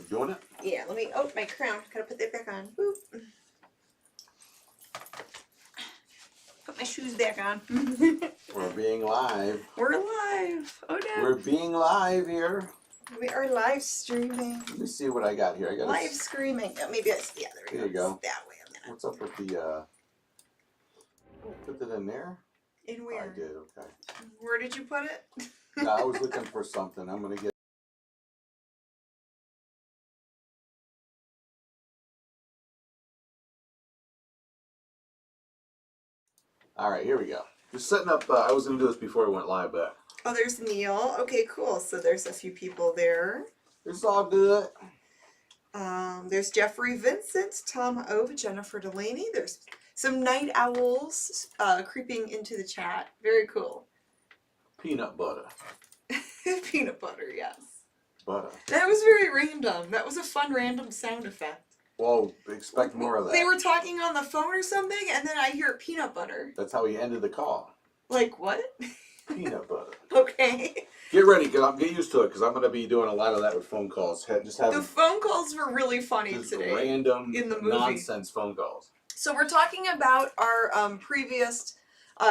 doing it? Yeah, let me, oh, my crown. Gotta put that back on. Boop. Put my shoes back on. We're being live. We're live. Oh, no. We're being live here. We are live streaming. Let me see what I got here. I got live screaming. Oh, maybe it's, yeah, there we go. That way a minute. What's up with the, put it in there? In where? I did, okay. Where did you put it? No, I was looking for something. I'm going to get. All right, here we go. Just setting up, I was going to do this before I went live, but. Oh, there's Neil. Okay, cool. So there's a few people there. It's all good. There's Jeffrey Vincent, Tom Ove, Jennifer Delaney. There's some night owls creeping into the chat. Very cool. Peanut butter. Peanut butter, yes. Butter. That was very random. That was a fun random sound effect. Well, expect more of that. They were talking on the phone or something, and then I hear peanut butter. That's how he ended the call. Like what? Peanut butter. Okay. Get ready, get used to it, because I'm going to be doing a lot of that with phone calls. The phone calls were really funny today. Random, in the movie. nonsense phone calls. So we're talking about our previous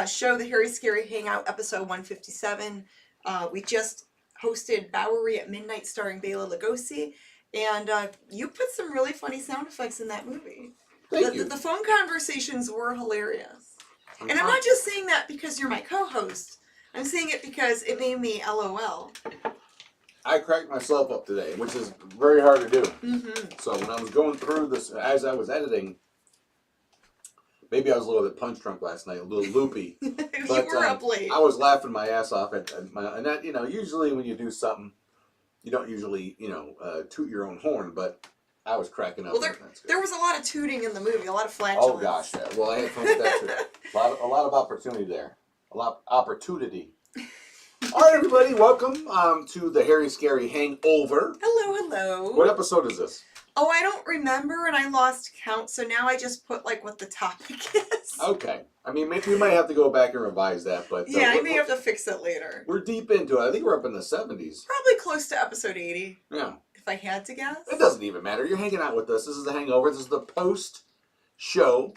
show, the Hairy Scary Hangout, episode 157. We just hosted Bowery at Midnight, starring Bela Lugosi, and you put some really funny sound effects in that movie. Thank you. The phone conversations were hilarious. And I'm not just saying that because you're my co-host. I'm saying it because it made me LOL. I cracked myself up today, which is very hard to do. Mm-hmm. So when I was going through this, as I was editing, maybe I was a little bit punch drunk last night, a little loopy. But, you were up late. I was laughing my ass off and that, you know, usually when you do something, you don't usually, you know, toot your own horn, but I was cracking up. Well, there was a lot of tooting in the movie, a lot of flatulence. Oh gosh, yeah. Well, I had fun with that too. A lot of opportunity there. A lot of opportunity. All right, everybody, welcome to the Hairy Scary Hangover. Hello, hello. What episode is this? Oh, I don't remember, and I lost count, so now I just put, like, what the topic is. Okay. I mean, maybe we might have to go back and revise that, but... yeah, I may have to fix it later. We're deep into it. I think we're up in the 70s. Probably close to episode 80. Yeah. If I had to guess. It doesn't even matter. You're hanging out with us. This is the Hangover. This is the post-show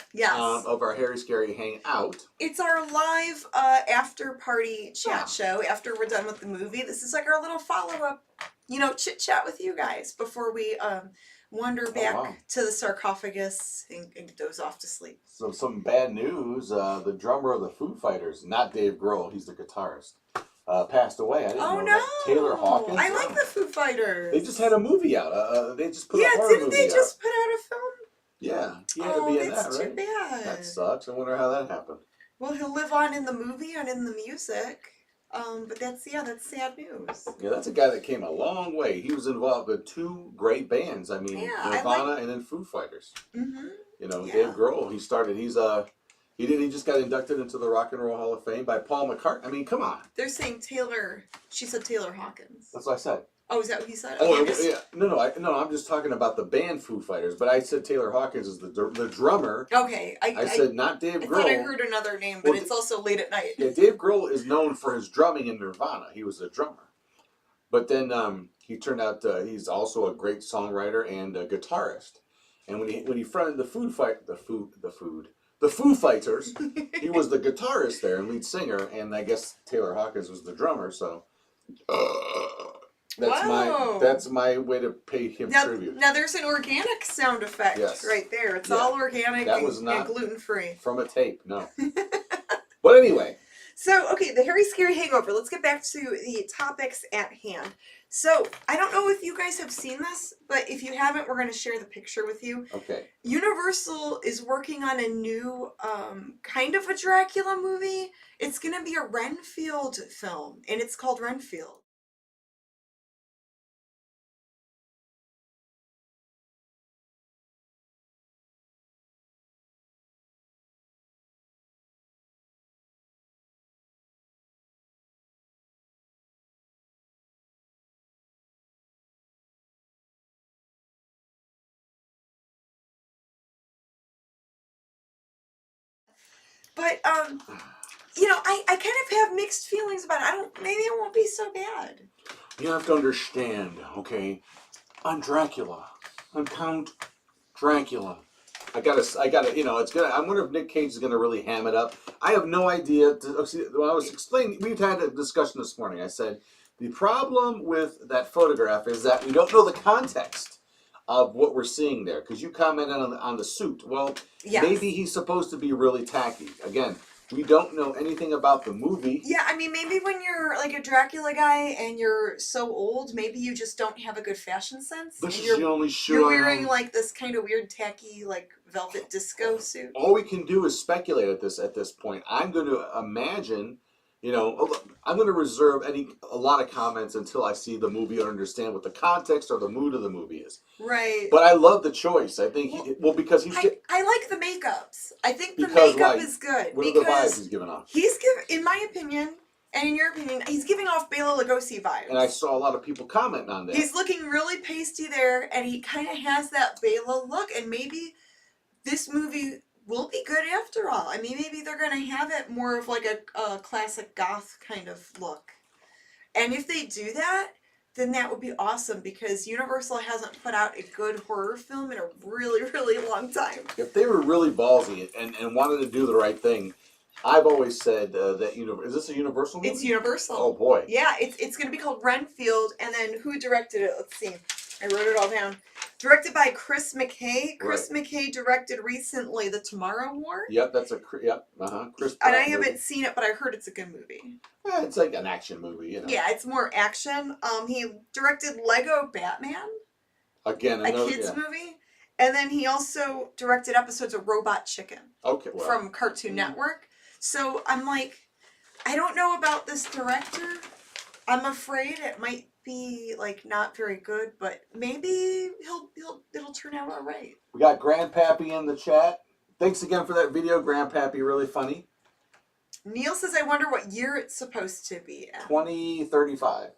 of our Hairy Scary Hangout. It's our live after-party chat show after we're done with the movie. This is like our little follow-up, you know, chit-chat with you guys before we... wander back to the sarcophagus and doze off to sleep. So some bad news. The drummer of the Foo Fighters, not Dave Grohl, he's the guitarist, passed away. I didn't know that. Taylor Hawkins. I like the Foo Fighters. They just had a movie out. They just put a horror movie out. Yeah, didn't they just put out a film? Yeah, he had to be in that, right? that's too bad. That sucks. I wonder how that happened. Well, he'll live on in the movie and in the music. But that's sad news. Yeah, that's a guy that came a long way. He was involved with two great bands. I mean, Nirvana and then Foo Fighters. Mm-hmm. You know, Dave Grohl. He just got inducted into the Rock and Roll Hall of Fame by Paul McCartney. I mean, come on. They're saying Taylor. She said Taylor Hawkins. That's what I said. Oh, is that what he said? Oh, yeah. No, I'm just talking about the band Foo Fighters. But I said Taylor Hawkins is the drummer. Okay. I said not Dave Grohl. I thought I heard another name, but it's also late at night. Yeah, Dave Grohl is known for his drumming in Nirvana. He was a drummer. But then he turned out he's also a great songwriter and a guitarist. And when he fronted the Foo Fighters, he was the guitarist there and lead singer. And I guess Taylor Hawkins was the drummer. So... That's my way to pay him tribute. Now there's an organic sound effect right there. It's all organic and gluten-free. From a tape, no. But anyway. So, okay, the Hairy Scary Hangover. Let's get back to the topics at hand. So, I don't know if you guys have seen this, but if you haven't, we're going to share the picture with you. Okay. Universal is working on a new kind of a Dracula movie. It's going to be a Renfield film, and it's called Renfield. But, you know, I kind of have mixed feelings about it. Maybe it won't be so bad. You have to understand, okay? on Dracula, on Count Dracula. I gotta, you know, it's gonna. I wonder if Nick Cage is gonna really ham it up. I have no idea. When I was explaining, we've had a discussion this morning. I said the problem with that photograph is that we don't know the context of what we're seeing there. Because you commented on the suit. Well, yes. Maybe he's supposed to be really tacky. Again, we don't know anything about the movie. Yeah, I mean, maybe when you're like a Dracula guy and you're so old, maybe you just don't have a good fashion sense. This is the only shoe you're wearing like this kind of weird tacky like velvet disco suit. All we can do is speculate at this point. I'm going to imagine, you know, I'm going to reserve a lot of comments until I see the movie or understand what the context or the mood of the movie is. Right. But I love the choice. I think, because he's... I like the makeups. I think the makeup is good. What are the vibes he's giving off? In my opinion, and in your opinion, he's giving off Bela Lugosi vibes. And I saw a lot of people commenting on that. He's looking really pasty there, and he kind of has that Bela look, and maybe this movie will be good after all. I mean, maybe they're going to have it more of like a classic goth kind of look. And if they do that, then that would be awesome, because Universal hasn't put out a good horror film in a really, really long time. If they were really ballsy and wanted to do the right thing, I've always said that is this a Universal movie? It's Universal. Oh boy. Yeah, it's going to be called Renfield, and then who directed it? Let's see. I wrote it all down. Directed by Chris McKay. Chris McKay directed recently The Tomorrow War. Yep, that's Chris. And I haven't seen it, but I heard it's a good movie. Yeah, it's like an action movie, you know. Yeah, it's more action. He directed Lego Batman. Again, a kids movie. And then he also directed episodes of Robot Chicken. Okay, well. From Cartoon Network. So I'm like, I don't know about this director. I'm afraid it might be like not very good, but maybe it'll turn out all right. We got Grandpappy in the chat. Thanks again for that video, Grandpappy. Really funny. Neil says, I wonder what year it's supposed to be at. 2035.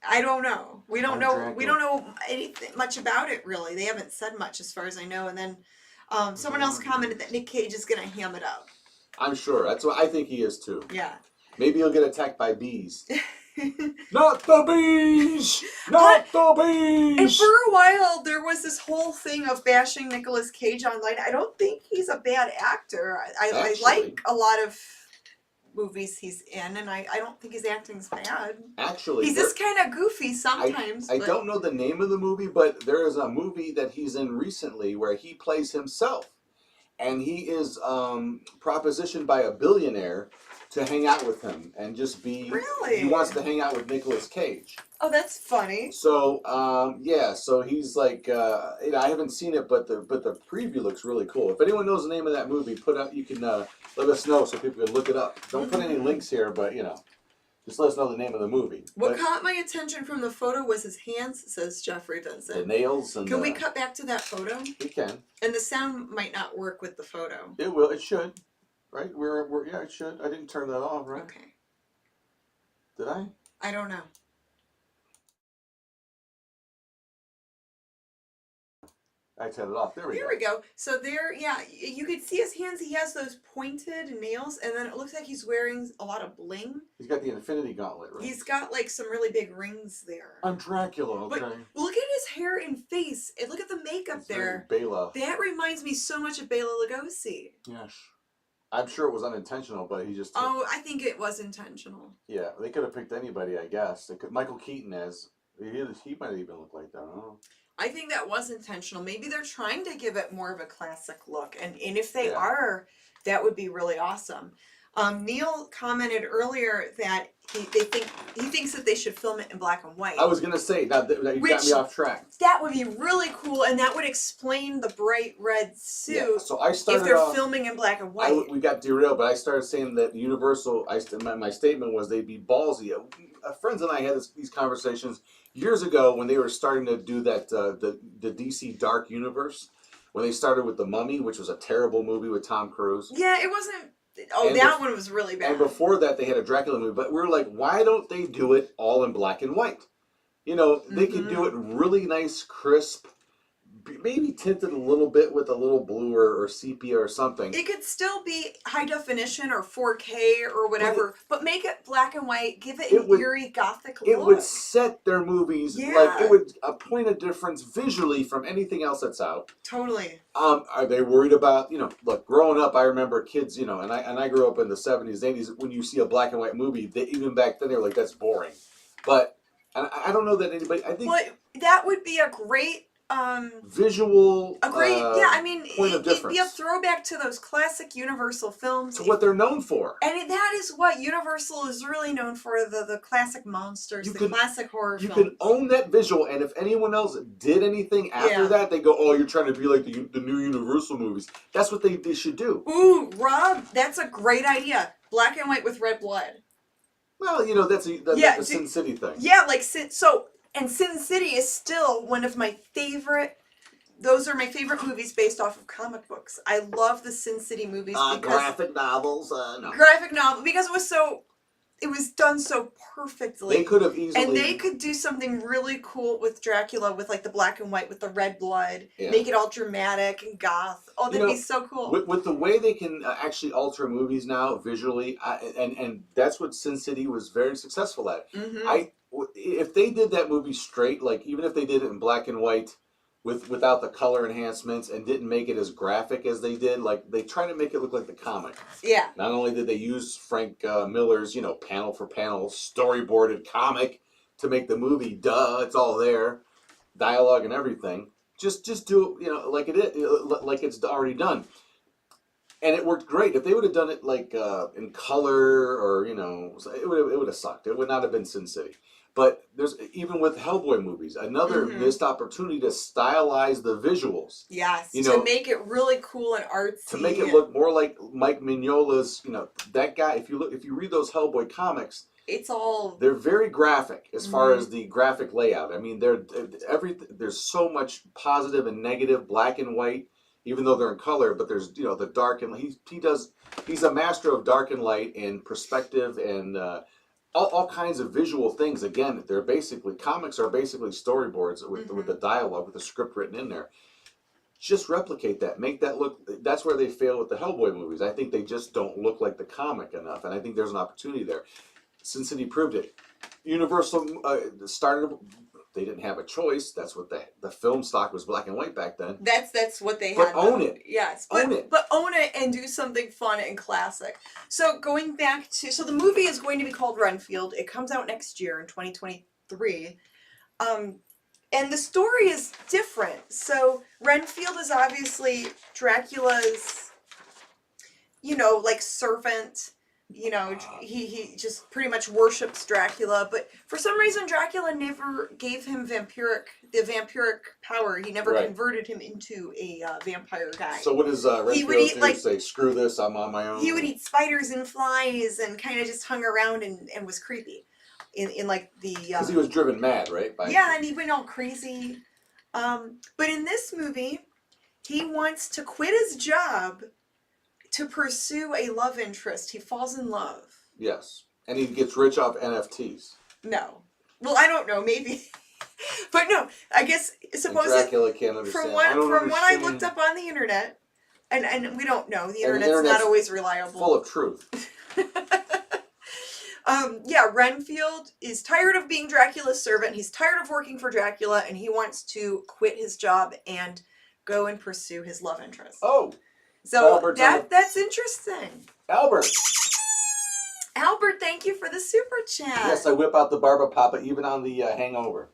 I don't know. We don't know. Dracula. We don't know anything much about it really. They haven't said much as far as I know. And then someone else commented that Nick Cage is gonna ham it up. I'm sure. That's what I think he is too. Yeah. Maybe he'll get attacked by bees. Not the bees! Not the bees! And for a while, there was this whole thing of bashing Nicolas Cage online. I don't think he's a bad actor. I like a lot of movies he's in, and I don't think his acting's bad. Actually, he's just kind of goofy sometimes. I don't know the name of the movie, but there is a movie that he's in recently where he plays himself. And he is propositioned by a billionaire to hang out with him and just be... Really? He wants to hang out with Nicolas Cage. Oh, that's funny. So, yeah, so he's like... I haven't seen it, but the preview looks really cool. If anyone knows the name of that movie, you can let us know so people can look it up. Don't put any links here, but, you know, just let us know the name of the movie. What caught my attention from the photo was his hands, says Jeffrey Vincent. The nails and Can we cut back to that photo? We can. And the sound might not work with the photo. It will. It should. Right? Yeah, it should. I didn't turn that off, right? Okay. Did I? I don't know. I turned it off. There we go. So there, yeah, you could see his hands. He has those pointed nails, and then it looks like he's wearing a lot of bling. He's got the Infinity Gauntlet, right? He's got like some really big rings there. I'm Dracula, okay. But look at his hair and face. And look at the makeup there. Bela. That reminds me so much of Bela Lugosi. Yes. I'm sure it was unintentional, but he just... I think it was intentional. Yeah, they could have picked anybody, I guess. Michael Keaton as... He might even look like that, I don't know. I think that was intentional. Maybe they're trying to give it more of a classic look. And if they are, that would be really awesome. Neil commented earlier that he thinks that they should film it in black and white. I was going to say, you got me off track. That would be really cool, and that would explain the bright red suit. Yeah, so I started if they're filming in black and white. We got derailed, but I started saying that Universal, my statement was they'd be ballsy. Friends and I had these conversations years ago when they were starting to do that, the DC Dark Universe, when they started with The Mummy, which was a terrible movie with Tom Cruise. Yeah, it wasn't... Oh, and that one was really bad. And before that, they had a Dracula movie. But we were like, why don't they do it all in black and white? You know, they could do it really nice, crisp, maybe tinted a little bit with a little blue or sepia or something. It could still be high definition or 4K or whatever, but make it black and white. Give it an eerie gothic look. It would set their movies, like, it would point a difference visually from anything else that's out. Totally. Are they worried about, look, growing up, I remember kids, and I grew up in the 70s, 80s, when you see a black and white movie, even back then they were like, that's boring. But I don't know that anybody, I think... Well, that would be a great... visual a great, point of difference. It'd be a throwback to those classic Universal films. To what they're known for. And that is what Universal is really known for, the classic monsters, classic horror films. You can own that visual, and if anyone else did anything after that, they go, oh, you're trying to be like the new Universal movies. That's what they should do. Ooh, Rob, that's a great idea. Black and white with red blood. Well, that's a Sin City thing. Yeah, and Sin City is still one of my favorite. Those are my favorite movies based off of comic books. I love the Sin City movies because graphic novels. No. Graphic novel because it was done so perfectly. They could have easily, and they could do something really cool with Dracula with like the black and white with the red blood. Yeah. Make it all dramatic and goth. Oh, that'd be so cool. With the way they can actually alter movies now visually, and that's what Sin City was very successful at. Mm-hmm. If they did that movie straight, like even if they did it in black and white without the color enhancements and didn't make it as graphic as they did, like they try to make it look like the comic. Yeah. Not only did they use Frank Miller's, panel for panel storyboarded comic to make the movie, it's all there, dialogue and everything. Just do it, like it is, like it's already done. And it worked great. If they would have done it like in color or, it would have sucked. It would not have been Sin City. But there's, even with Hellboy movies, another missed opportunity to stylize the visuals. Yes, to make it really cool and artsy. To make it look more like Mike Mignola's, that guy, if you read those Hellboy comics, they're very graphic as far as the graphic layout. I mean, there's so much positive and negative, black and white, even though they're in color, but there's, the dark and he's a master of dark and light and perspective and all kinds of visual things. Again, comics are basically storyboards with the dialogue, with the script written in there. Just replicate that. Make that look, that's where they fail with the Hellboy movies. I think they just don't look like the comic enough, and I think there's an opportunity there. Sin City proved it. Universal started, they didn't have a choice. That's what the film stock was, black and white back then. That's what they had. But own it. Yes. Own it. But own it and do something fun and classic. So going back to, the movie is going to be called Renfield. It comes out next year in 2023. And the story is different. So Renfield is obviously Dracula's, like servant. He just pretty much worships Dracula, but for some reason Dracula never gave him the vampiric power. He never converted him into a vampire guy. So what does Renfield do? Say, screw this, I'm on my own? He would eat spiders and flies and kind of just hung around and was creepy. In like the... Because he was driven mad, right? And he went all crazy. But in this movie, he wants to quit his job to pursue a love interest. He falls in love. Yes. And he gets rich off NFTs. No. Well, I don't know. Maybe. But no. I guess, supposedly... Dracula can't understand. From what I looked up on the internet, and we don't know. The internet's not always reliable. Full of truth. Renfield is tired of being Dracula's servant. He's tired of working for Dracula, and he wants to quit his job and go and pursue his love interest. Oh. So that's interesting. Albert, thank you for the super chat. Yes, I whip out the Barba Papa even on the Hangover.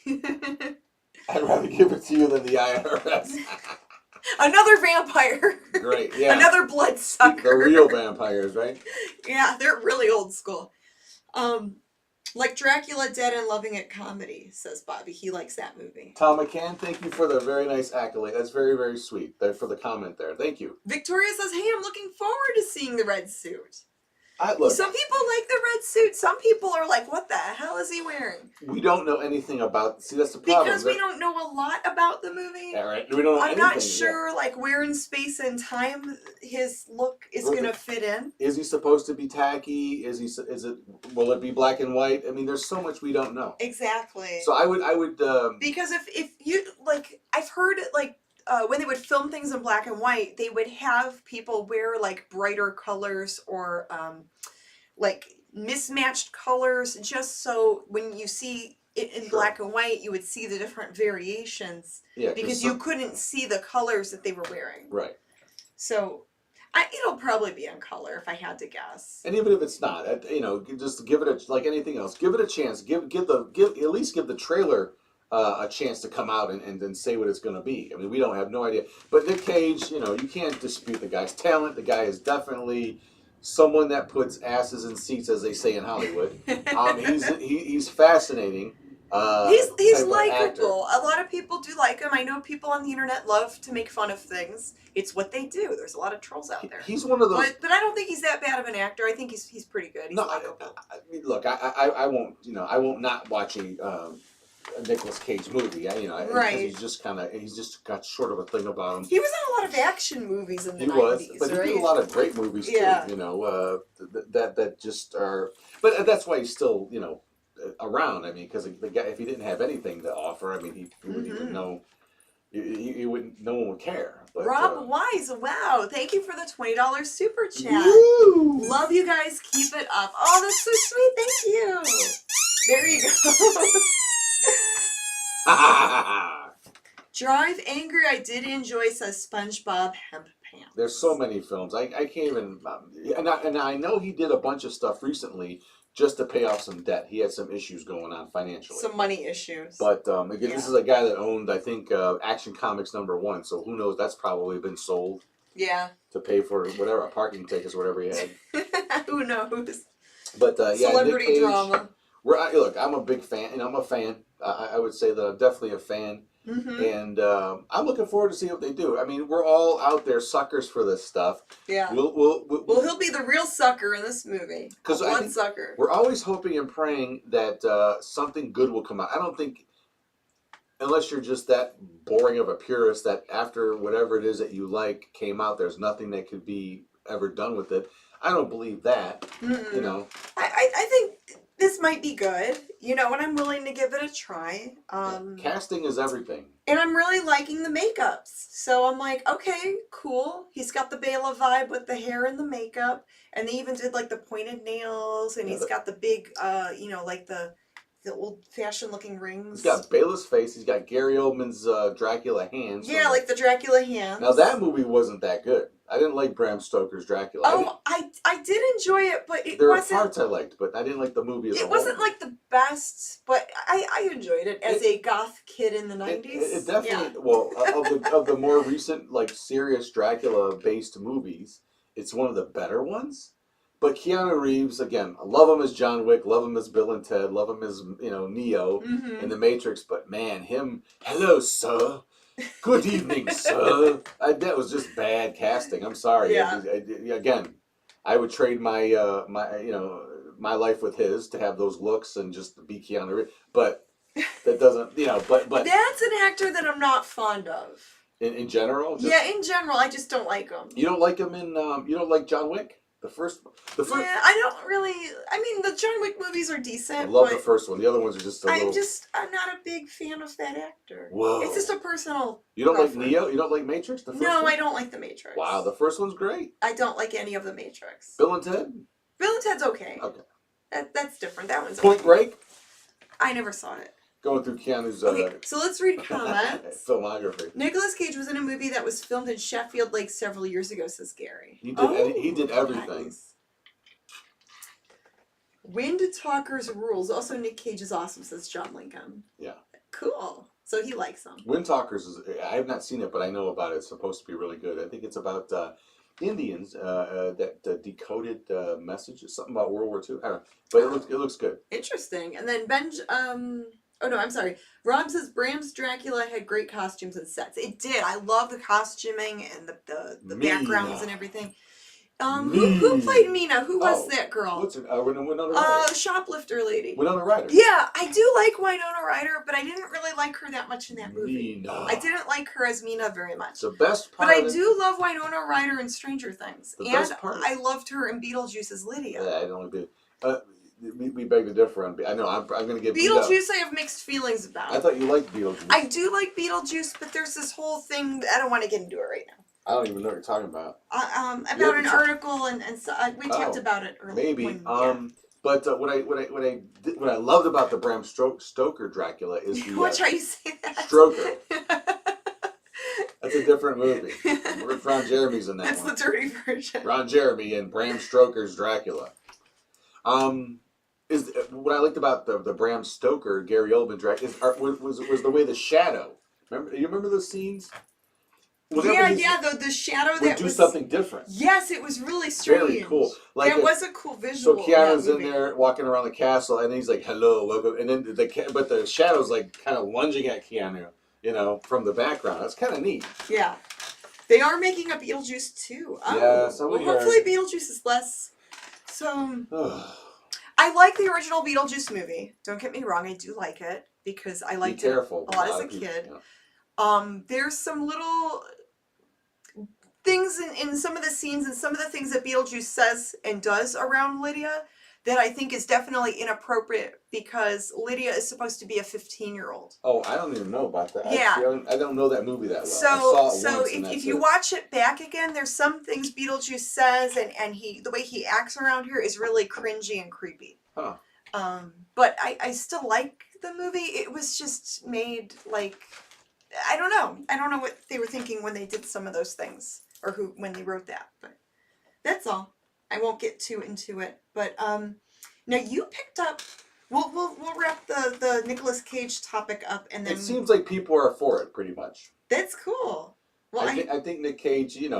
I'd rather give it to you than the IRS. Another vampire. Great, yeah. Another bloodsucker. The real vampires, right? Yeah, they're really old school. Like Dracula Dead and Loving It comedy, says Bobby. He likes that movie. Tom McCann, thank you for the very nice accolade. That's very, very sweet for the comment there. Thank you. Victoria says, hey, I'm looking forward to seeing the red suit. Some people like the red suit. Some people are like, what the hell is he wearing? We don't know anything about... See, that's the problem. Because we don't know a lot about the movie. Yeah, right. We don't know anything. I'm not sure, like, where in space and time his look is going to fit in. Is he supposed to be tacky? Will it be black and white? I mean, there's so much we don't know. Exactly. So I would... Because if you, like, I've heard, like, when they would film things in black and white, they would have people wear, like, brighter colors or, like, mismatched colors, just so when you see it in black and white, you would see the different variations. Yeah, because you couldn't see the colors that they were wearing. Right. So, it'll probably be in color if I had to guess. And even if it's not, just give it like anything else. Give it a chance. At least give the trailer a chance to come out and then say what it's going to be. I mean, we don't have no idea. But Nick Cage, you can't dispute the guy's talent. The guy is definitely someone that puts asses in seats, as they say in Hollywood. He's fascinating. He's likable. A lot of people do like him. I know people on the internet love to make fun of things. It's what they do. There's a lot of trolls out there. He's one of those. But I don't think he's that bad of an actor. I think he's pretty good. He's likable. I mean, look, I won't I won't not watch a Nicolas Cage movie. Right. He's just got sort of a thing about him. He was in a lot of action movies in the 90s, but he did a lot of great movies too. That just are. But that's why he's still around. I mean, because the guy, if he didn't have anything to offer, I mean, he wouldn't even know. He wouldn't. No one would care. But, Rob Wise, wow! Thank you for the $20 super chat. Woo! Love you guys. Keep it up. Oh, that's so sweet. Thank you. There you go. Drive Angry. I did enjoy, says SpongeBob Hemp Pants. There's so many films. I can't even. And I know he did a bunch of stuff recently. Just to pay off some debt. He had some issues going on financially. Some money issues. But again, this is a guy that owned, I think, Action Comics #1. So who knows? That's probably been sold. Yeah. To pay for whatever, parking tickets or whatever he had. Who knows? But celebrity Nick Cage, drama. Look, I'm a big fan, and I'm a fan. I would say that I'm definitely a fan. Mm-hmm. And I'm looking forward to see what they do. I mean, we're all out there suckers for this stuff. Yeah. Well, he'll be the real sucker in this movie. Because one sucker. We're always hoping and praying that something good will come out. I don't think, unless you're just that boring of a purist, that after whatever it is that you like came out, there's nothing that could be ever done with it. I don't believe that. Mm-mm. I think this might be good, and I'm willing to give it a try. Casting is everything. And I'm really liking the makeups. So I'm like, okay, cool. He's got the Bela vibe with the hair and the makeup. And they even did like the pointed nails. And he's got the big, like the old-fashioned looking rings. He's got Bela's face. He's got Gary Oldman's Dracula hands. Yeah, like the Dracula hands. Now that movie wasn't that good. I didn't like Bram Stoker's Dracula. Oh, I did enjoy it, but it wasn't... There were parts I liked, but I didn't like the movie as a whole. It wasn't like the best, but I enjoyed it as a goth kid in the 90s. It definitely... Yeah. Of the more recent, like, serious Dracula-based movies, it's one of the better ones. But Keanu Reeves, again, I love him as John Wick, love him as Bill and Ted, love him as, Neo in The Matrix, but man, hello, sir. Good evening, sir. That was just bad casting. I'm sorry. Yeah. Again, I would trade my my life with his to have those looks and just be Keanu Reeves. But that doesn't, but that's an actor that I'm not fond of. In general. In general, I just don't like him. You don't like him you don't like John Wick? The first. Yeah, I don't really. I mean, the John Wick movies are decent. I love the first one. The other ones are just I'm not a big fan of that actor. Whoa. It's just a personal. You don't like Neo? You don't like Matrix? The first one? I don't like the Matrix. Wow, the first one's great. I don't like any of the Matrix. Bill and Ted? Bill and Ted's okay. Okay. That's different. That one's Point Break? I never saw it. Going through Keanu's okay, so let's read comments. Filmography. Nicolas Cage was in a movie that was filmed in Sheffield Lake several years ago, says Gary. He did everything. Nice. Wind Talkers rules. Also, Nick Cage is awesome, says John Lincoln. Yeah. Cool. So he likes them. Wind Talkers I have not seen it, but I know about it. It's supposed to be really good. I think it's about Indians that decoded messages, something about World War II. I don't know, but it looks good. Interesting. And then oh no, I'm sorry. Rob says Bram's Dracula had great costumes and sets. It did. I love the costuming and the backgrounds and everything. Who played Mina? Who was that girl? What's her? Winona Ryder. The shoplifter lady. Winona Ryder. Yeah, I do like Winona Ryder, but I didn't really like her that much in that movie. Mina. I didn't like her as Mina very much. The best part. But I do love Winona Ryder in Stranger Things, the and best part. I loved her in Beetlejuice as Lydia. Yeah, I don't do. We beg to differ on. I know I'm going to get Beetlejuice. I have mixed feelings about. I thought you liked Beetlejuice. I do like Beetlejuice, but there's this whole thing that I don't want to get into it right now. I don't even know what you're talking about. About an article and so we talked about it earlier. Maybe. But what I loved about the Bram Stoker Dracula is the watch how you say that. Stroker. That's a different movie. Ron Jeremy's in that That's one. That's the dirty version. Ron Jeremy and Bram Stoker's Dracula. Is what I liked about the Bram Stoker Gary Oldman Dracula was the way the shadow. You remember those scenes? The shadow that would do something different. Yes, it was really strange. Very cool. That was a cool visual. So Keanu's in there walking around the castle, and he's like, "Hello, welcome," and then the shadow's like kind of lunging at Keanu, from the background. That's kind of neat. Yeah, they are making a Beetlejuice too. Oh, yeah, so hopefully Beetlejuice is less. So I like the original Beetlejuice movie. Don't get me wrong, I do like it because I liked it a lot as a kid. Yeah. There's some little things in some of the scenes and some of the things that Beetlejuice says and does around Lydia that I think is definitely inappropriate because Lydia is supposed to be a 15-year-old. Oh, I don't even know about that. Yeah. I don't know that movie that well. So, I saw it once if you watch it back again, there's some things Beetlejuice says and the way he acts around here is really cringy and creepy. Huh. But I still like the movie. It was just made like, I don't know. I don't know what they were thinking when they did some of those things or when they wrote that, but that's all. I won't get too into it, but now you picked up. We'll wrap the Nicolas Cage topic up, and then it seems like people are for it pretty much. That's cool. Well, I think Nick Cage. He's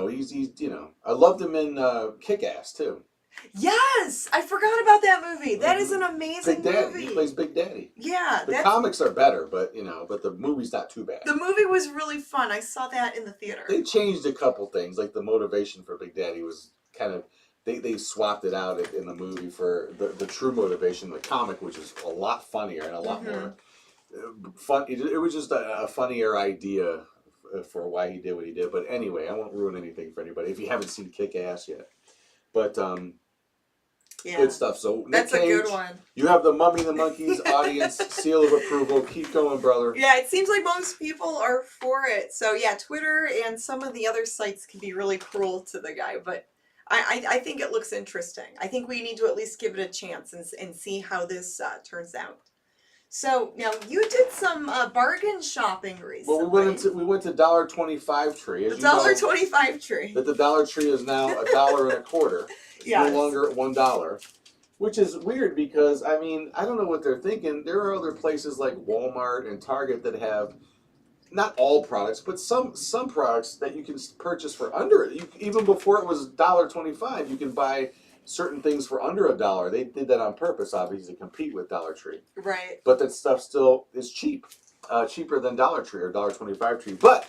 I loved him in Kick-Ass too. Yes, I forgot about that movie. That is an amazing Big Daddy. movie. He plays Big Daddy. Yeah, the comics are better, but the movie's not too bad. The movie was really fun. I saw that in the theater. They changed a couple things, like the motivation for Big Daddy was kind of. They swapped it out in the movie for the true motivation, the comic, which is a lot funnier and a lot more fun. It was just a funnier idea for why he did what he did. But anyway, I won't ruin anything for anybody if you haven't seen Kick-Ass yet. But good stuff. So that's Nick Cage, a good one. You have the Mummy and the Monkeys audience seal of approval. Keep going, brother. Yeah, it seems like most people are for it. So yeah, Twitter and some of the other sites can be really cruel to the guy, but I think it looks interesting. I think we need to at least give it a chance and see how this turns out. So now you did some bargain shopping recently. Well, we went to $1.25 Tree. The $1.25 Tree. That the Dollar Tree is now $1.25. It's no longer at $1, which is weird because I don't know what they're thinking. There are other places like Walmart and Target that have. Not all products, but some products that you can purchase for under it. Even before it was $1.25, you can buy certain things for under $1. They did that on purpose, obviously, to compete with Dollar Tree. Right. But that stuff still is cheap, cheaper than Dollar Tree or $1.25 Tree. But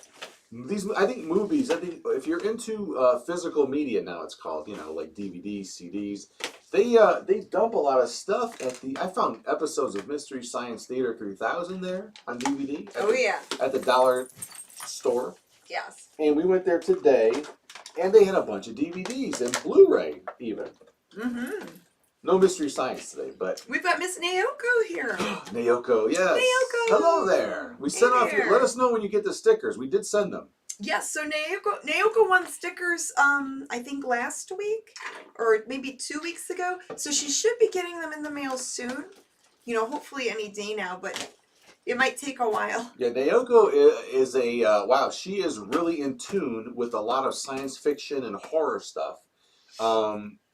I think movies. I think if you're into physical media now, it's called like DVDs, CDs. They dump a lot of stuff at I found episodes of Mystery Science Theater 3000 there on DVD. At the dollar store. Yes. And we went there today, and they had a bunch of DVDs and Blu-ray even. Mm-hmm. No Mystery Science today, but we've got Miss Naoko here. Naoko, yes. Naoko. Hello there. We sent off. Let us know when you get the stickers. We did send them. Yes, so Naoko won stickers, I think last week, or maybe 2 weeks ago. So she should be getting them in the mail soon. Hopefully any day now, but it might take a while. Yeah, Naoko is wow, she is really in tune with a lot of science fiction and horror stuff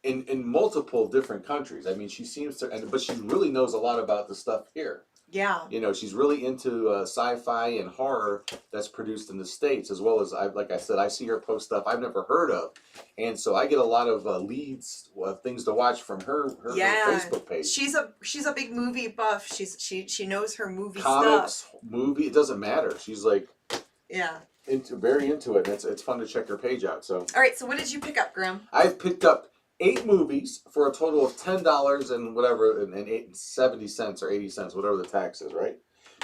in multiple different countries. She seems to, but she really knows a lot about the stuff here. Yeah. She's really into sci-fi and horror that's produced in the States, as well as, like I said, I see her post stuff I've never heard of. And so I get a lot of leads, things to watch from her Facebook page. She's a big movie buff. She knows her movie Comics, stuff. Movie, it doesn't matter. She's like, Yeah. Very into it. And it's fun to check her page out. So. All right. So what did you pick up, Grim? I've picked up 8 movies for a total of $10 and whatever, and 70 cents or 80 cents, whatever the tax is, right?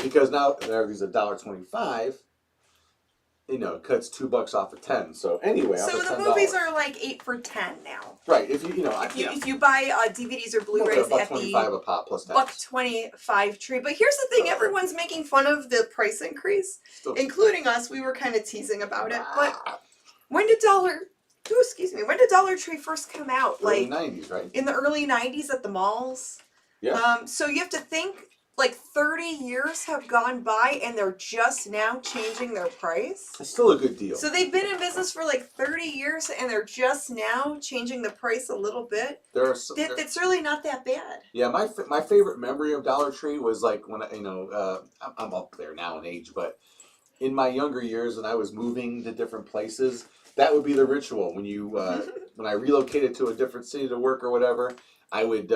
Because now there's $1.25. You know, it cuts $2 off of 10. So anyway, so the movies are like 8 for 10 now. Right. If you buy DVDs or Blu-rays at the $1.25 a pop plus tax. $1.25 tree. But here's the thing: everyone's making fun of the price increase, including us. We were kind of teasing about it. But when did Dollar Tree first come out? Early 90s, right? In the early 90s at the malls. Yeah. So you have to think. Like 30 years have gone by and they're just now changing their price. It's still a good deal. So they've been in business for like 30 years and they're just now changing the price a little bit. It's really not that bad. Yeah, my favorite memory of Dollar Tree was like when I'm up there now in age, but in my younger years when I was moving to different places, that would be the ritual. When you when I relocated to a different city to work or whatever, I would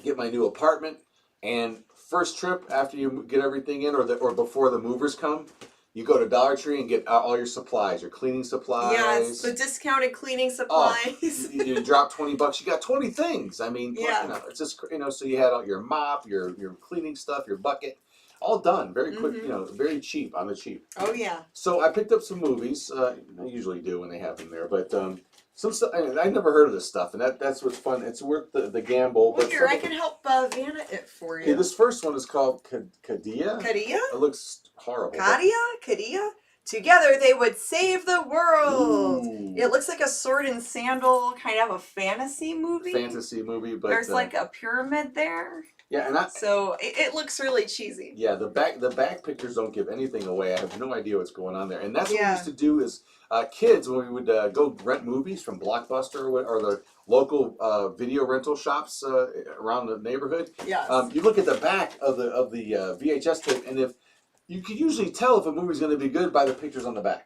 get my new apartment. And first trip after you get everything in, or before the movers come, you go to Dollar Tree and get all your supplies, your cleaning supplies. Yes, the discounted cleaning supplies. You drop $20, you got 20 things. I mean, it's just so you had all your mop, your cleaning stuff, your bucket, all done very quick. Very cheap on the cheap. Oh yeah. So I picked up some movies. I usually do when they have them there, but. Some stuff I never heard of this stuff, and that's what's fun. It's worth the gamble. Well, here I can help Vanna it for you. Okay, this first one is called Kadia. Kadia? It looks horrible. Kadia. Together they would save the world. Ooh. It looks like a sword and sandal kind of a fantasy movie. But there's like a pyramid there. Yeah, and so it looks really cheesy. Yeah, the back pictures don't give anything away. I have no idea what's going on there, and that's what we used to do as kids when we would go rent movies from Blockbuster or the local video rental shops around the neighborhood. Yes. You look at the back of the VHS tape, and if you could usually tell if a movie's going to be good by the pictures on the back.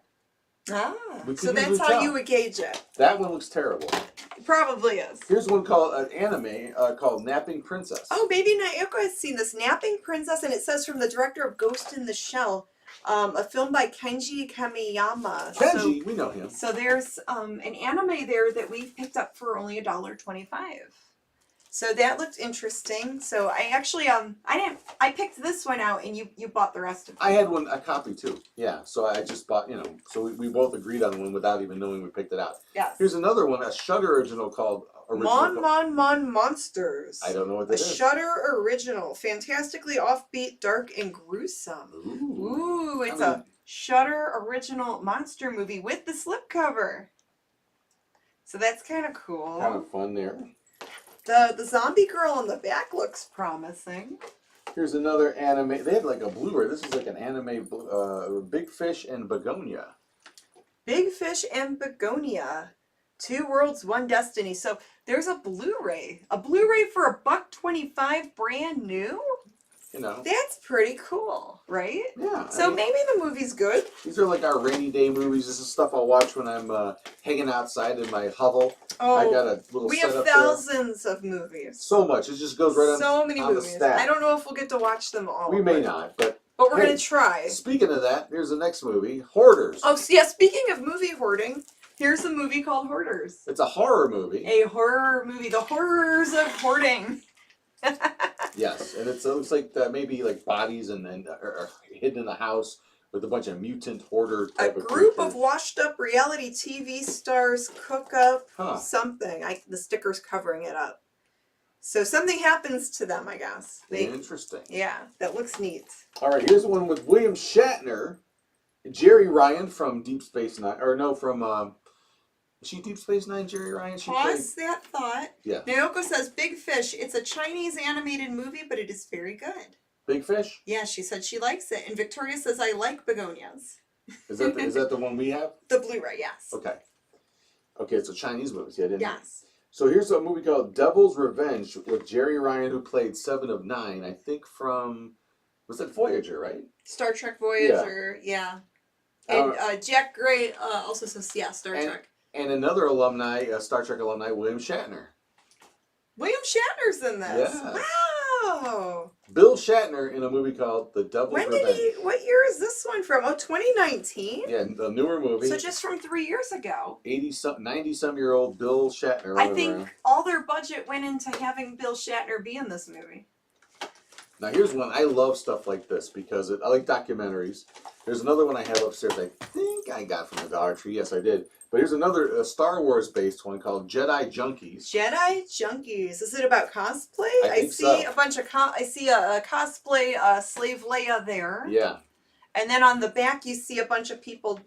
Ah, so that's how you would gauge it. That one looks terrible. It probably is. Here's one called an anime called Napping Princess. Oh, baby Naoko has seen this. Napping Princess, and it says from the director of Ghost in the Shell, a film by Kenji Kamiyama. Kenji, we know him. So there's an anime there that we picked up for only $1.25. So that looked interesting. So I actually I picked this one out and you bought the rest of it. I had a copy too. Yeah. So I just bought, so we both agreed on one without even knowing we picked it out. Yes. Here's another one, a Shudder original called Mon Monsters. I don't know what that is. A Shudder original. Fantastically offbeat, dark, and gruesome. Ooh, it's a Shudder original monster movie with the slipcover. So that's kind of cool. Kind of fun there. The zombie girl on the back looks promising. Here's another anime. They had like a Blu-ray. This is like an anime, Big Fish and Begonia. Big Fish and Begonia. 2 Worlds, 1 Destiny. So there's a Blu-ray. A Blu-ray for $1.25 brand new? That's pretty cool, right? Yeah. So maybe the movie's good. These are like our rainy day movies. This is stuff I'll watch when I'm hanging outside in my hovel. Oh, I got a little we have thousands of movies. So much. It just goes right on. So many movies. The stack. I don't know if we'll get to watch them all. We may not, but we're going to try. Speaking of that, here's the next movie, Hoarders. Oh, so yeah, speaking of movie hoarding, here's a movie called Hoarders. It's a horror movie. A horror movie. The horrors of hoarding. Yes, and it looks like maybe like bodies and are hidden in the house with a bunch of mutant hoarder type of group creatures. of washed up reality TV stars cook up something. The sticker's covering it up. So something happens to them, I guess. Interesting. Yeah, that looks neat. All right, here's one with William Shatner, Jerry Ryan from Deep Space Nine, from. Is she Deep Space Nine, Jerry Ryan? Pause that thought. Yeah. Naoko says, Big Fish. It's a Chinese animated movie, but it is very good. Big Fish? Yeah, she said she likes it. And Victoria says, I like begonias. Is that the one we have? The Blu-ray, yes. Okay. Okay, it's a Chinese movie. See, I didn't know. Yes. So here's a movie called Devil's Revenge with Jerry Ryan, who played 7 of 9, I think from, was that Voyager, right? Star Trek Voyager, yeah. And Jack Gray also says, Star Trek. And another alumni, Star Trek alumni, William Shatner. William Shatner's in this. Yeah. Oh. Bill Shatner in a movie called The Devil's Revenge. What year is this one from? Oh, 2019? Yeah, the newer movie. So just from 3 years ago. 90-some-year-old Bill Shatner. I think all their budget went into having Bill Shatner be in this movie. Now here's one. I love stuff like this because I like documentaries. There's another one I have upstairs I think I got from the Dollar Tree. Yes, I did. But here's another Star Wars based one called Jedi Junkies. Jedi Junkies. Is it about cosplay? I see a bunch of I see a cosplay Slave Leia there. Yeah. And then on the back you see a bunch of people,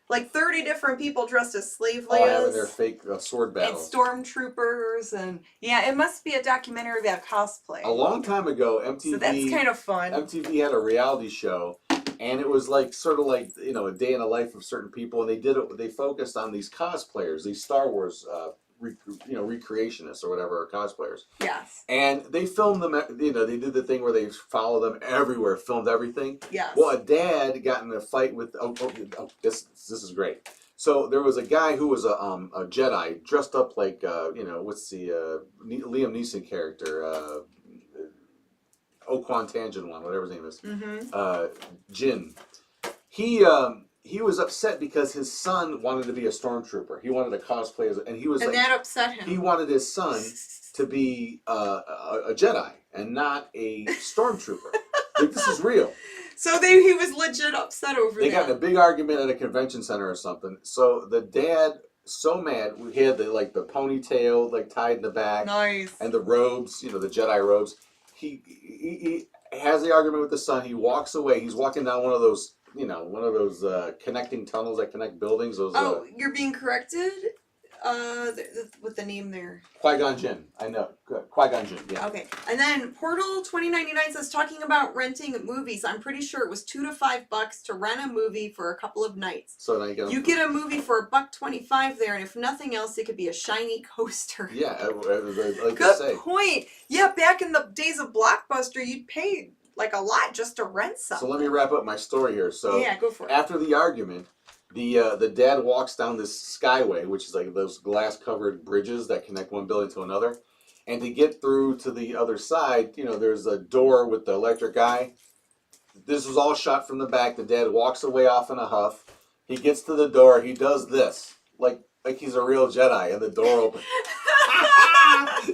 like 30 different people dressed as Slave Leias. All having their fake sword battles. And stormtroopers, and yeah, it must be a documentary about cosplay. A long time ago, MTV. So that's kind of fun. MTV had a reality show, and it was like sort of like a day in the life of certain people, and they did it. They focused on these cosplayers, these Star Wars, recreationists or whatever, or cosplayers. Yes. And they filmed them. They did the thing where they follow them everywhere, filmed everything. Yes. Well, a dad got in a fight with. This is great. So there was a guy who was a Jedi dressed up like what's the Liam Neeson character, Oquan Tangent one, whatever his name is, Jin. He was upset because his son wanted to be a stormtrooper. He wanted to cosplay and that upset him. He wanted his son to be a Jedi and not a stormtrooper. Like, this is real. So he was legit upset over that. They got in a big argument at a convention center or something. So the dad, so mad, he had the ponytail tied in the back. Nice. And the robes, the Jedi robes. He has the argument with the son. He walks away. He's walking down one of those connecting tunnels that connect buildings. You're being corrected? With the name there. Qui-Gon Jinn. I know. Qui-Gon Jinn, yeah. Okay. And then Portal 2099 says, talking about renting movies, I'm pretty sure it was $2 to $5 to rent a movie for a couple of nights. So now you get a movie for $1.25 there, and if nothing else, it could be a shiny coaster. Yeah, like Good point. Yeah, back in the days of Blockbuster, you'd pay a lot just to rent something. So let me wrap up my story here. So yeah, go for it. After the argument, the dad walks down this skyway, which is like those glass-covered bridges that connect one building to another. And to get through to the other side, there's a door with the electric eye. This was all shot from the back. The dad walks away off in a huff. He gets to the door. He does this, like he's a real Jedi, and the door opens.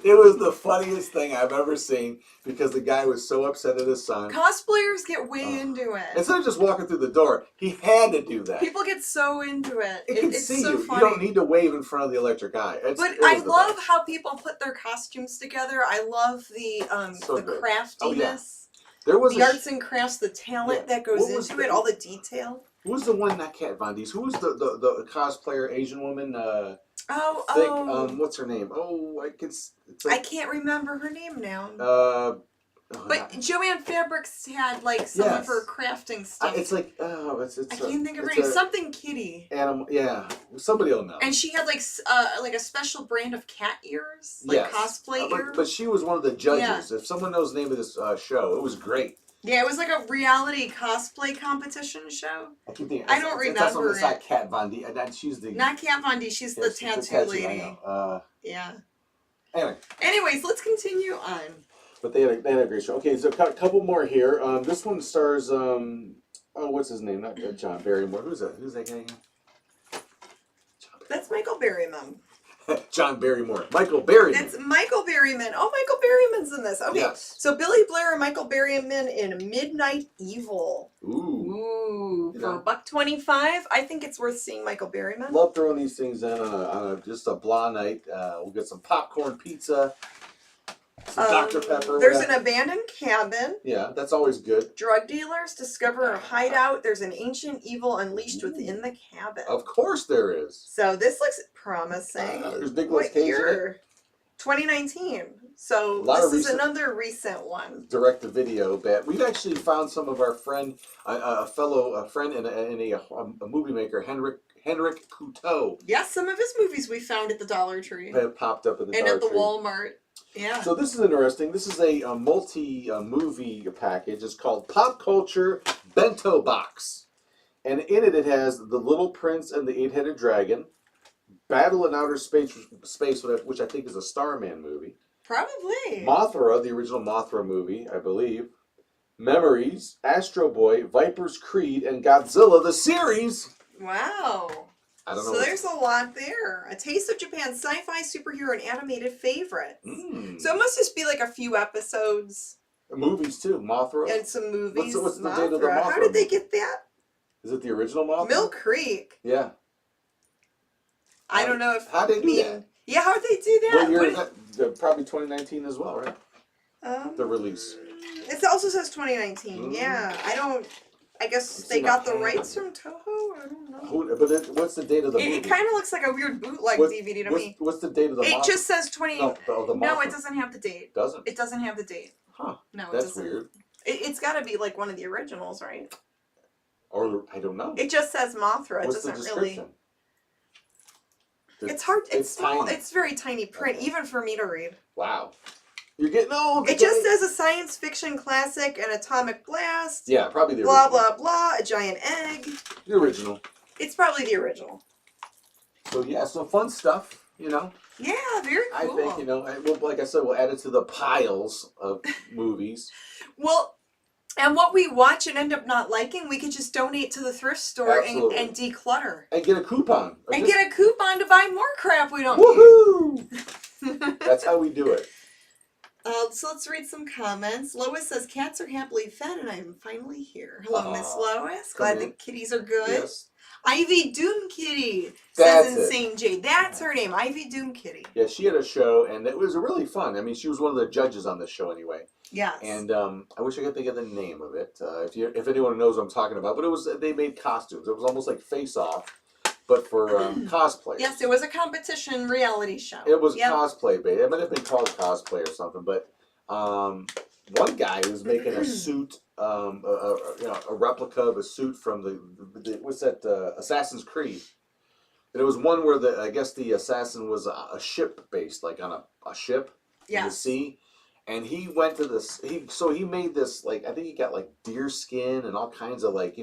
It was the funniest thing I've ever seen because the guy was so upset at his son. Cosplayers get way into it. Instead of just walking through the door, he had to do that. People get so into it. It can see so you. funny. You don't need to wave in front of the electric eye. But I love how people put their costumes together. I love the craftiness. Oh, yeah. There was the arts and crafts, the talent that goes into it, all the detail. Who was the one, not Kat Von D? Who was the cosplayer Asian woman? What's her name? I can't remember her name now. But Joanne Fabrics had some of her crafting stuff. I can't think of her name. Something Kitty. Animal, yeah. Somebody will know. And she had a special brand of cat ears, cosplay ears. But she was one of the judges. Yeah. If someone knows the name of this show, it was great. Yeah, it was like a reality cosplay competition show. I don't remember It's not Kat Von D. She's the... Not Kat Von D. She's the tattoo lady. I know. Yeah. Anyways, let's continue on. But they had a great show. Okay, so a couple more here. This one stars what's his name? Not John Barrymore. Who's that guy again? That's Michael Berryman. John Barrymore. Michael Berryman. It's Michael Berryman. Oh, Michael Berryman's in this. Okay. Yes. So Billy Blair and Michael Berryman in Midnight Evil. Ooh. For $1.25, I think it's worth seeing Michael Berryman. Love throwing these things in on just a blah night. We'll get some popcorn pizza. Some Dr. Pepper. There's an abandoned cabin. Yeah, that's always good. Drug dealers discover a hideout. There's an ancient evil unleashed within the cabin. Of course there is. So this looks promising. There's Nicolas Cage in it. 2019. So this is another recent one. Direct to video, but we've actually found some of our friend, a friend and a movie maker, Henrik Couteau. Yes, some of his movies we found at the Dollar Tree. Have popped up at the Dollar Tree. And at the Walmart. Yeah. So this is interesting. This is a multi-movie package. It's called Pop Culture Bento Box. And in it has The Little Prince and the Eight-Headed Dragon, Battle in Outer Space, which I think is a Starman movie. Probably. Mothra, the original Mothra movie, I believe. Memories, Astro Boy, Viper's Creed, and Godzilla the series. Wow. I don't know. So there's a lot there. A taste of Japan's sci-fi, superhero, and animated favorites. So it must just be like a few episodes. Movies too, Mothra. And some movies. What's the date of the Mothra? How did they get that? Is it the original Mothra? Mill Creek. Yeah. I don't know if... How'd they do that? Yeah, how'd they do that? What year is that? Probably 2019 as well, right? The release. It also says 2019. Yeah, I guess they got the rights from Toho. I don't know. What's the date of the movie? It kind of looks like a weird bootleg DVD to me. What's the date of the Mothra? It just says 20. No, no, it doesn't have the date. Doesn't? It doesn't have the date. Huh. No, it That's doesn't. Weird. It's got to be like one of the originals, right? Or I don't know. It just says Mothra. What's It doesn't the description? It's hard. It's small. tiny. It's very tiny print, even for me to read. Wow. You're getting old. It just says a science fiction classic, an atomic blast. Yeah, probably the blah, original. blah, blah, a giant egg. The original. It's probably the original. So, yeah, some fun stuff, you know. Yeah, very cool. I think, you know, like I said, we'll add it to the piles of movies. Well, and what we watch and end up not liking, we could just donate to the thrift store and declutter. And get a coupon. And get a coupon to buy more crap we don't need. That's how we do it. So let's read some comments. Lois says, cats are happily fed and I'm finally here. Hello, Miss Lois. Glad the kitties are good. Yes. Ivy Doom Kitty says Insane Jade. That's her name, Ivy Doom Kitty. Yeah, she had a show and it was really fun. I mean, she was one of the judges on this show anyway. Yes. And I wish I could think of the name of it. If anyone knows what I'm talking about. But they made costumes. It was almost like Face Off, but for cosplayers. Yes, it was a competition reality show. It was cosplay based. It might have been called cosplay or something. But one guy was making a suit, a replica of a suit from the what's that? Assassin's Creed. And it was one where I guess the assassin was a ship based, like on a ship in the sea. And he went to this. He made this, like, I think he got like deer skin and all kinds of like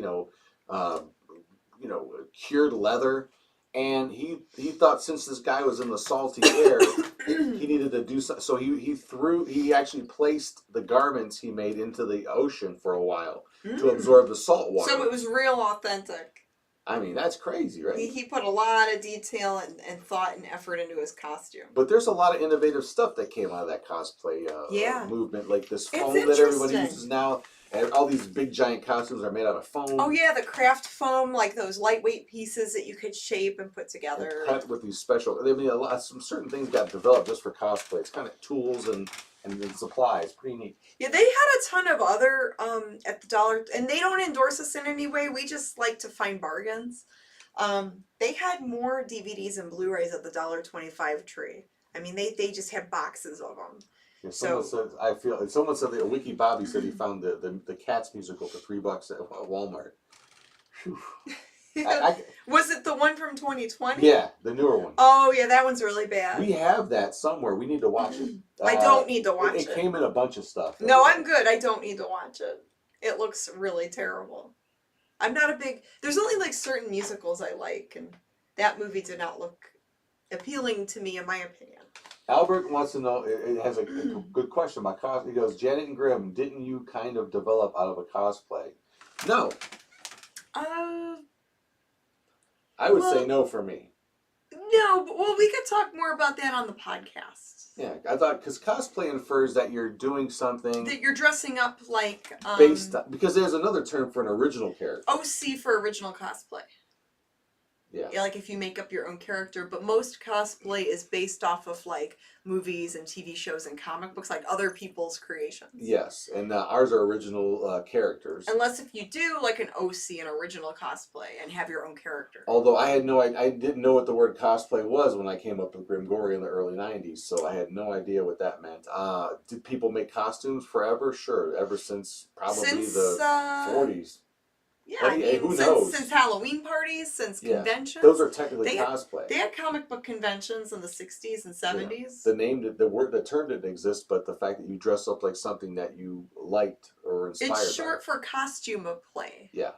cured leather. And he thought since this guy was in the salty air, he needed to do something. So he actually placed the garments he made into the ocean for a while to absorb the salt water. So it was real authentic. I mean, that's crazy, right? He put a lot of detail and thought and effort into his costume. But there's a lot of innovative stuff that came out of that cosplay movement, like this foam that everybody uses now. And all these big giant costumes are made out of foam. Oh yeah, the craft foam, like those lightweight pieces that you could shape and put together. And cut with these special. I mean, some certain things got developed just for cosplay. It's kind of tools and supplies. Pretty neat. Yeah, they had a ton of other at the dollar, and they don't endorse us in any way. We just like to find bargains. They had more DVDs and Blu-rays at the $1.25 tree. I mean, they just had boxes of them. Yeah, someone said that Wiki Bobby said he found the Cats musical for $3 at Walmart. Was it the one from 2020? Yeah, the newer one. Oh yeah, that one's really bad. We have that somewhere. We need to watch it. I don't need to watch it. It came in a bunch of stuff. No, I'm good. I don't need to watch it. It looks really terrible. I'm not a big... There's only like certain musicals I like, and that movie did not look appealing to me in my opinion. Albert wants to know, it has a good question about cosplay. He goes, Janet and Grimm, didn't you kind of develop out of a cosplay? No. I would say no for me. No, but we could talk more about that on the podcast. Yeah, I thought, because cosplay infers that you're doing something... That you're dressing up like... based on, because there's another term for an original character. OC for original cosplay. Yeah, like if you make up your own character, but most cosplay is based off of like movies and TV shows and comic books, like other people's creations. Yes, and ours are original characters. Unless if you do like an OC, an original cosplay, and have your own character. Although I didn't know what the word cosplay was when I came up with Grimm Gorri in the early 90s, so I had no idea what that meant. Did people make costumes forever? Sure, ever since probably the 40s. Yeah, I mean, who knows? Since Halloween parties, since conventions. Those are technically cosplay. They had comic book conventions in the 60s and 70s. Yeah. The term didn't exist, but the fact that you dress up like something that you liked or inspired by. It's short for costume of play. Yeah.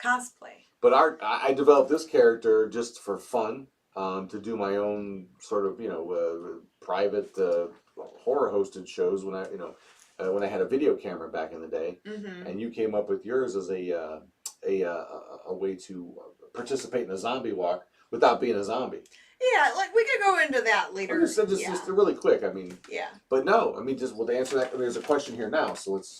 Cosplay. But I developed this character just for fun, to do my own sort of, private horror hosted shows when when I had a video camera back in the day, and you came up with yours as a way to participate in a zombie walk without being a zombie. Yeah, like we could go into that later. Just really quick. I mean, yeah. But no, I mean, just to answer that, there's a question here now, so let's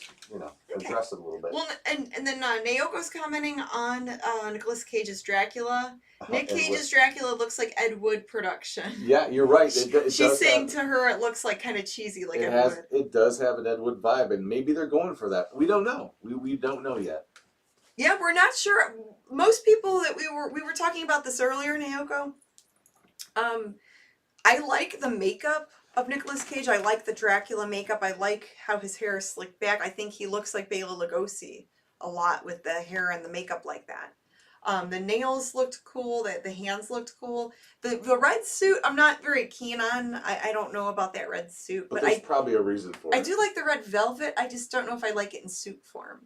address it a little bit. Well, and then Naoko's commenting on Nicolas Cage's Dracula. Nick Cage's Dracula looks like Ed Wood production. Yeah, you're right. She's saying to her, it looks like kind of cheesy, like Ed Wood. It does have an Ed Wood vibe, and maybe they're going for that. We don't know. We don't know yet. Yeah, we're not sure. Most people that we were talking about this earlier, Naoko. I like the makeup of Nicolas Cage. I like the Dracula makeup. I like how his hair is slicked back. I think he looks like Bela Lugosi a lot with the hair and the makeup like that. The nails looked cool. The hands looked cool. The red suit, I'm not very keen on. I don't know about that red suit. But there's probably a reason for it. I do like the red velvet. I just don't know if I like it in suit form.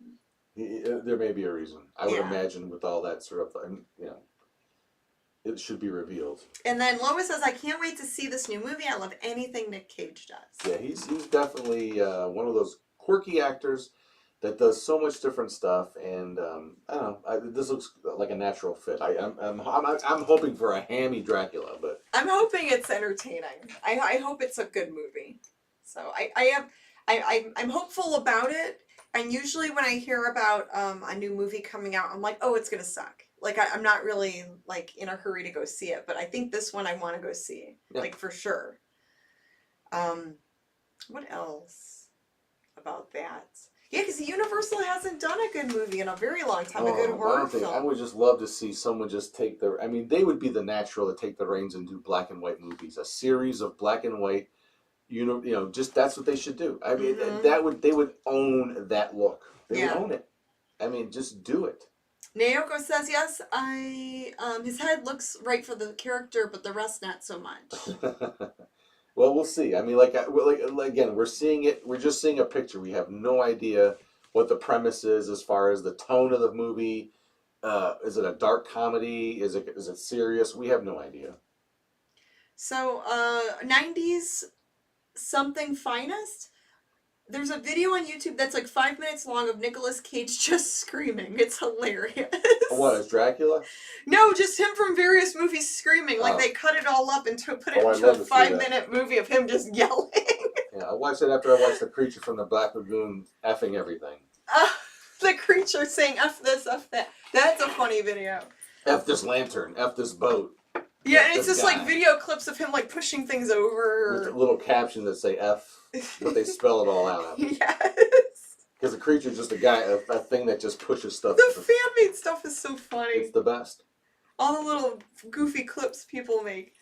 There may be a reason. I would imagine with all that sort of, it should be revealed. And then Lois says, I can't wait to see this new movie. I love anything Nick Cage does. Yeah, he's definitely one of those quirky actors that does so much different stuff. And I don't know, this looks like a natural fit. I'm hoping for a hammy Dracula, but I'm hoping it's entertaining. I hope it's a good movie. So I'm hopeful about it. And usually when I hear about a new movie coming out, I'm like, oh, it's gonna suck. Like, I'm not really, like, in a hurry to go see it. But I think this one I want to go see. Yeah. Like, for sure. What else about that? Yeah, because Universal hasn't done a good movie in a very long time. A good horror film. I would just love to see someone just take I mean, they would be the natural to take the reins and do black and white movies. A series of black and white, just that's what they should do. I mean, they would own that look. They would own it. I mean, just do it. Naoko says, yes, his head looks right for the character, but the rest not so much. Well, we'll see. I mean, again, we're seeing it. We're just seeing a picture. We have no idea what the premise is as far as the tone of the movie. Is it a dark comedy? Is it serious? We have no idea. So, 90s something finest. There's a video on YouTube that's like 5 minutes long of Nicolas Cage just screaming. It's hilarious. What, is Dracula? No, just him from various movies screaming. Like they cut it all up and put it into a 5-minute movie of him just yelling. Yeah, I watched it after I watched The Creature from the Black Lagoon effing everything. The creature saying F this, F that. That's a funny video. F this lantern, F this boat. Yeah, and it's just like video clips of him like pushing things over. With little captions that say F. But they spell it all out. Yes. Because the creature's just a thing that just pushes stuff. The fan-made stuff is so funny. It's the best. All the little goofy clips people make.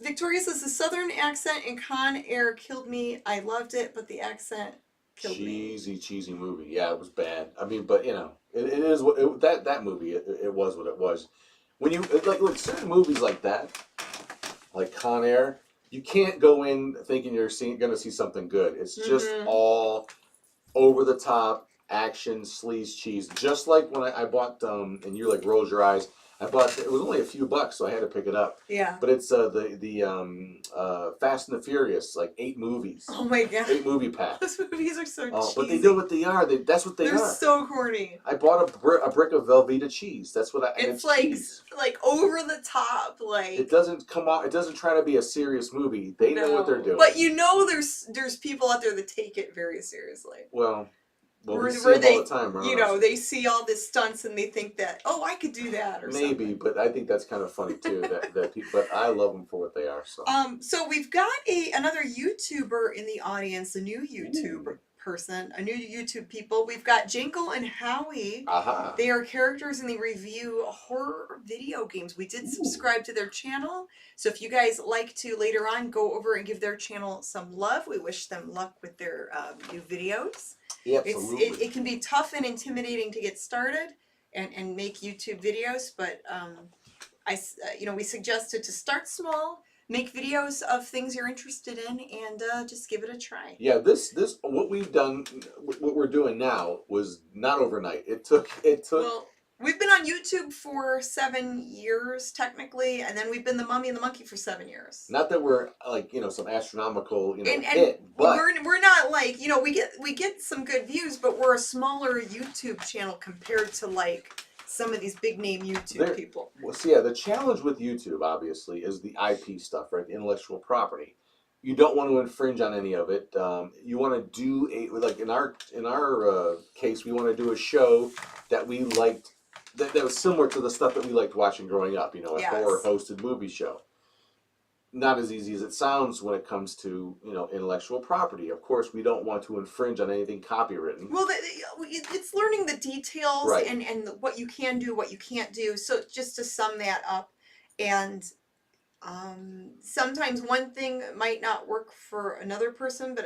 Victoria says, the southern accent in Con Air killed me. I loved it, but the accent killed me. Cheesy movie. Yeah, it was bad. I mean, but it is what that movie. It was what it was. When you like certain movies like that. Like Con Air, you can't go in thinking you're going to see something good. It's just all over the top action, sleaze, cheese. Just like when I bought, and you like rolls your eyes. I bought it was only a few bucks, so I had to pick it up. Yeah. But it's the Fast and the Furious, like 8 movies. Oh my god. 8 movie packs. Those movies are so cheesy. But they know what they are. That's what they are. They're so corny. I bought a brick of Velveeta cheese. That's what it's like over the top. Like it doesn't come out. It doesn't try to be a serious movie. They know what they're doing. But there's people out there that take it very seriously. Well, we see them all the time, right? They see all the stunts and they think that, oh, I could do that or something. Maybe, but I think that's kind of funny too. that people, but I love them for what they are. So, so we've got another YouTuber in the audience, a new YouTube person, a new YouTube people. We've got Jinkle and Howie. They are characters and they review horror video games. We did subscribe to their channel, so if you guys like to later on go over and give their channel some love, we wish them luck with their new videos. Yeah, absolutely. It can be tough and intimidating to get started and make YouTube videos, but we suggested to start small, make videos of things you're interested in, and just give it a try. Yeah, this what we're doing now was not overnight. It took We've been on YouTube for 7 years, technically, and then we've been the Mummy and the Monkey for 7 years. Not that we're like, you know, some astronomical, you know, and hit, but we're not like, you know, we get some good views, but we're a smaller YouTube channel compared to like some of these big name YouTube people. Well, so yeah, the challenge with YouTube obviously is the IP stuff, right? The intellectual property. You don't want to infringe on any of it. You want to do like in our case, we want to do a show that we liked. That was similar to the stuff that we liked watching growing up, you know, a horror hosted movie show. Not as easy as it sounds when it comes to, you know, intellectual property. Of course, we don't want to infringe on anything copywritten. Well, it's learning the details and what you can do, what you can't do. So just to sum that up, and sometimes one thing might not work for another person, but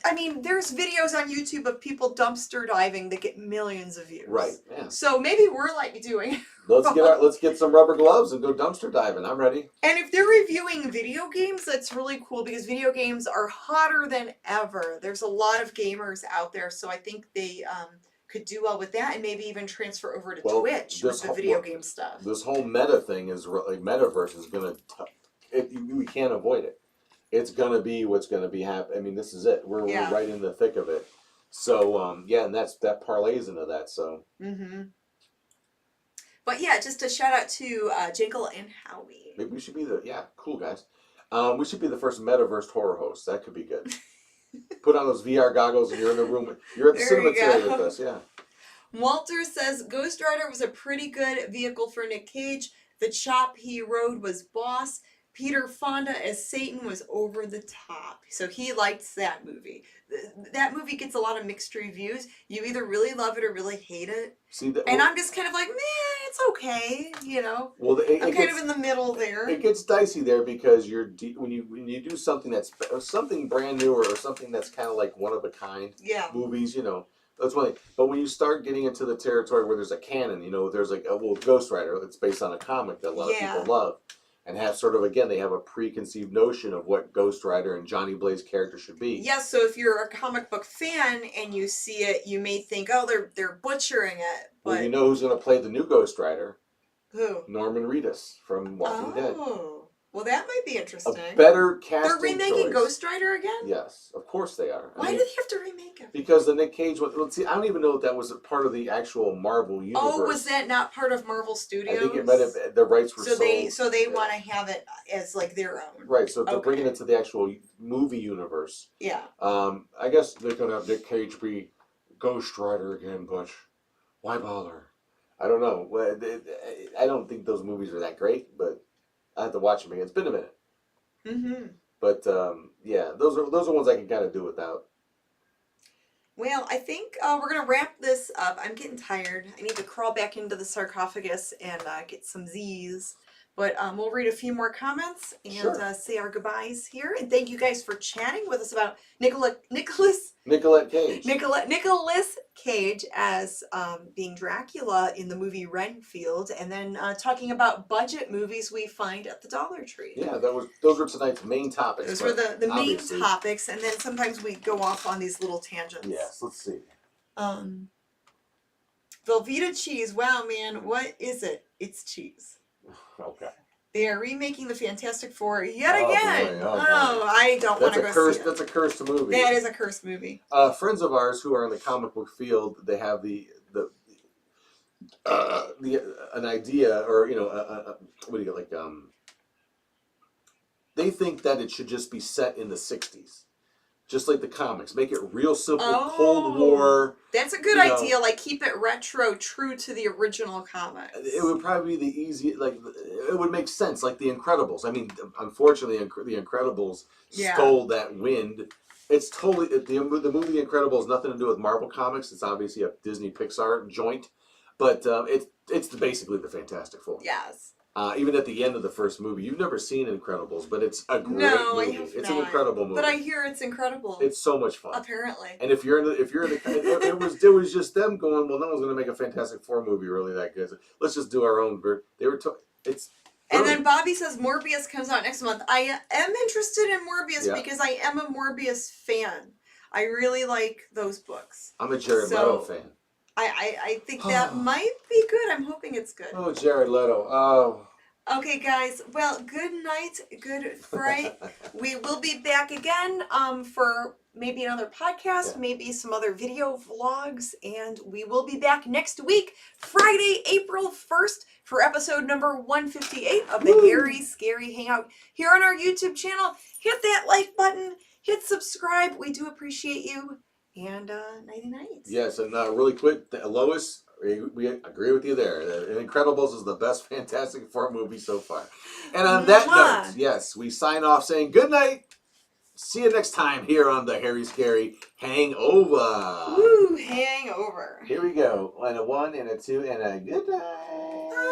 I mean, there's videos on YouTube of people dumpster diving that get millions of views. Right. Yeah. So maybe we're like doing. Let's get some rubber gloves and go dumpster diving. I'm ready. And if they're reviewing video games, that's really cool because video games are hotter than ever. There's a lot of gamers out there, so I think they could do well with that, and maybe even transfer over to Twitch with the video game stuff. This whole meta thing is like metaverse is gonna. We can't avoid it. It's gonna be what's gonna be happening. I mean, this is it. We're right in the thick of it. So yeah, and that parlays into that. So. Mm-hmm. But yeah, just a shout out to Jinkle and Howie. Maybe we should be cool guys. We should be the first metaverse horror host. That could be good. Put on those VR goggles and you're in the room. You're at the cemetery with us. Yeah. Walter says Ghost Rider was a pretty good vehicle for Nick Cage. The chop he rode was boss. Peter Fonda as Satan was over the top. So he likes that movie. That movie gets a lot of mixed reviews. You either really love it or really hate it. And I'm just kind of like, man, it's okay, you know. Well, I'm kind of in the middle there. It gets dicey there because when you do something that's something brand new or something that's kind of like one of a kind movies, you know. That's one thing. But when you start getting into the territory where there's a canon, you know, there's like Ghost Rider. It's based on a comic that a lot of people love. And have sort of, again, they have a preconceived notion of what Ghost Rider and Johnny Blaze character should be. Yes, so if you're a comic book fan and you see it, you may think, oh, they're butchering it. But... Well, you know who's going to play the new Ghost Rider? Who? Norman Reedus from Walking Dead. Well, that might be interesting. A better casting They're remaking choice. Ghost Rider again? Yes, of course they are. Why do they have to remake it? Because the Nick Cage one... Let's see, I don't even know if that was a part of the actual Marvel universe. Oh, was that not part of Marvel Studios? I think it might have... The rights were sold. So they want to have it as, like, their own. Right, so they're bringing it to the actual movie universe. Yeah. I guess they're going to have Nick Cage be Ghost Rider again, but why bother? I don't know. I don't think those movies are that great, but I have to watch them again. It's been a minute. Mm-hmm. But yeah, those are ones I can kind of do without. Well, I think we're gonna wrap this up. I'm getting tired. I need to crawl back into the sarcophagus and get some Z's. But we'll read a few more comments and say our goodbyes here. And thank you guys for chatting with us about Nicolas Cage as being Dracula in the movie Renfield, and then talking about budget movies we find at the Dollar Tree. Yeah, those were tonight's main topics. Those were the main topics, and then sometimes we go off on these little tangents. Yes, let's see. Velveeta cheese. Wow, man, what is it? It's cheese. Okay. They are remaking the Fantastic Four yet again. Boy, I don't want to go see it. That's a cursed movie. That is a cursed movie. Friends of ours who are in the comic book field, they have an idea, or you know, what do you get like? They think that it should just be set in the '60s. Just like the comics. Make it real simple, Cold War. That's a good idea. Like, keep it retro, true to the original comics. It would probably be the easy, like, it would make sense. Like The Incredibles. I mean, unfortunately, The Incredibles stole that wind. It's totally, the movie The Incredibles has nothing to do with Marvel Comics. It's obviously a Disney Pixar joint. But it's basically the Fantastic Four. Yes. Even at the end of the first movie, you've never seen Incredibles, but it's a great movie. I have it's not. An incredible movie. But I hear it's incredible. It's so much fun. Apparently. And if you're in the, it was just them going, well, no one's going to make a Fantastic Four movie really that good. Let's just do our own. They were. It's. And then Bobby says Morbius comes out next month. I am interested in Morbius because I am a Morbius fan. I really like those books. I'm a Jared Leto fan. I think that might be good. I'm hoping it's good. Oh, Jared Leto. Oh. Okay, guys. Well, good night. Good fright. We will be back again for maybe another podcast, maybe some other video vlogs, and we will be back next week, Friday, April 1st, for episode number 158 of the Hairy Scary Hangout here on our YouTube channel. Hit that like button. Hit subscribe. We do appreciate you. And nighty night. Yes, and really quick, Lois, we agree with you there. The Incredibles is the best Fantastic Four movie so far. And on that note, yes, we sign off saying good night. See you next time here on the Hairy Scary Hangover. Woo, hangover. Here we go. And a 1 and a 2 and a good night.